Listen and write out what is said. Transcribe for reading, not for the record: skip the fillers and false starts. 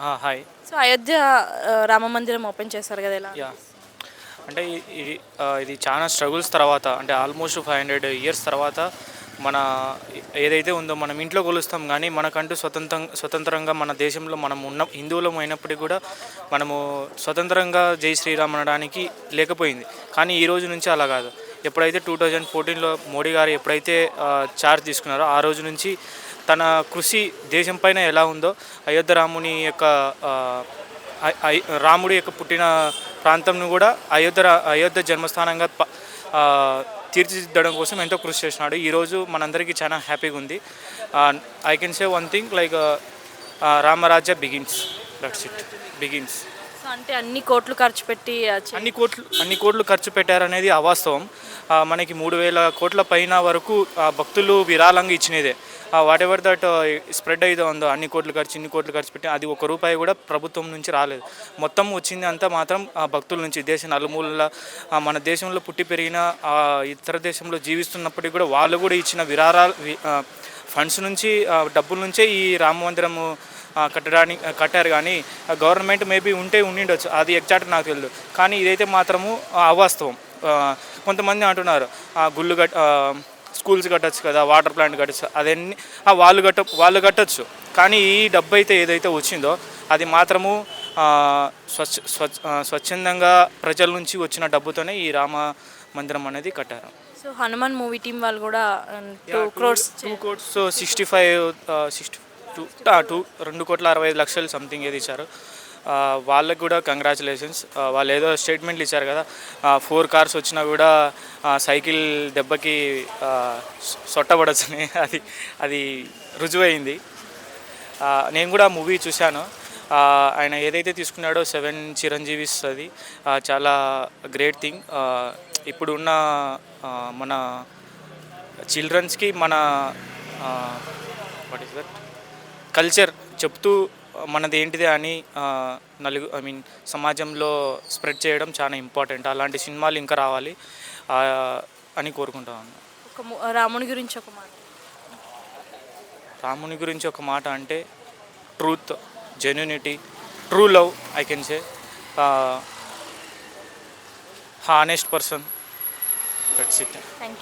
Hi. So Ayodhya Rama మందిరం open చేశారు కదా, ఎలా యా అంటే ఇది చాలా స్ట్రగుల్స్ తర్వాత, అంటే ఆల్మోస్ట్ 500 ఇయర్స్ తర్వాత మన ఏదైతే ఉందో మనం ఇంట్లో కొలుస్తాం, కానీ మనకంటూ స్వతంత్రంగా మన దేశంలో మనం ఉన్న హిందువులం అయినప్పటికీ కూడా మనము స్వతంత్రంగా జై శ్రీరామ్ అనడానికి లేకపోయింది. కానీ ఈ రోజు నుంచి అలా కాదు. ఎప్పుడైతే 2014లో మోడీ గారు ఎప్పుడైతే చార్జ్ తీసుకున్నారో ఆ రోజు నుంచి తన కృషి దేశం పైన ఎలా ఉందో అయోధ్య రాముని యొక్క రాముడి యొక్క పుట్టిన ప్రాంతంను కూడా అయోధ్య జన్మస్థానంగా తీర్చిదిద్దడం కోసం ఎంతో కృషి చేసినాడు. ఈరోజు మనందరికీ చాలా హ్యాపీగా ఉంది. I can say one thing like Ram Rajya begins, that's it, begins. So అంటే అన్ని కోట్లు ఖర్చు పెట్టి అన్ని కోట్లు ఖర్చు పెట్టారనేది అవాస్తవం. మనకి 3,000 కోట్ల పైన వరకు భక్తులు విరాళంగా ఇచ్చినదే. వాట్ ఎవర్ దట్ స్ప్రెడ్ అయితే ఉందో ఇన్ని కోట్లు ఖర్చు పెట్టి అది ₹1 కూడా ప్రభుత్వం నుంచి రాలేదు. మొత్తం వచ్చింది అంతా మాత్రం భక్తుల నుంచి, దేశ నలుమూలల మన దేశంలో పుట్టి పెరిగిన ఇతర దేశంలో జీవిస్తున్నప్పటికీ కూడా వాళ్ళు కూడా ఇచ్చిన ఫండ్స్ నుంచి, డబ్బుల నుంచే ఈ రామ మందిరము కట్టారు. కానీ గవర్నమెంట్ మేబీ ఉండిండొచ్చు, అది ఎగ్జాక్ట్ నాకు తెలియదు. కానీ ఇదైతే మాత్రము అవాస్తవం. కొంతమంది అంటున్నారు గుళ్ళు స్కూల్స్ కట్టచ్చు కదా, వాటర్ ప్లాంట్ కట్టచ్చు, అదన్నీ వాళ్ళు కట్టచ్చు. కానీ ఈ డబ్బు అయితే ఏదైతే వచ్చిందో అది మాత్రము స్వచ్ఛందంగా ప్రజల నుంచి వచ్చిన డబ్బుతోనే ఈ రామ మందిరం అనేది కట్టారు. సో హనుమాన్ మూవీ టీం వాళ్ళు కూడా 2 crores 2,60,00,000 సంథింగ్ ఏది ఇచ్చారు. వాళ్ళకి కూడా కంగ్రాచులేషన్స్. వాళ్ళు ఏదో స్టేట్మెంట్లు ఇచ్చారు కదా, 4 cars వచ్చినా కూడా సైకిల్ దెబ్బకి సొట్టబడచ్చని, అది రుజువైంది. నేను కూడా మూవీ చూశాను. ఆయన ఏదైతే తీసుకున్నాడో 7 చిరంజీవిస్, అది చాలా గ్రేట్ థింగ్. ఇప్పుడున్న మన చిల్డ్రన్స్కి మన వాట్ ఈస్ దట్ కల్చర్ చెప్తూ మనది ఏంటిది అని సమాజంలో స్ప్రెడ్ చేయడం చాలా ఇంపార్టెంట్. అలాంటి సినిమాలు ఇంకా రావాలి అని కోరుకుంటాను. రాముని గురించి ఒక మాట అంటే truth, genuinity, true love, I can say, honest person, that's it.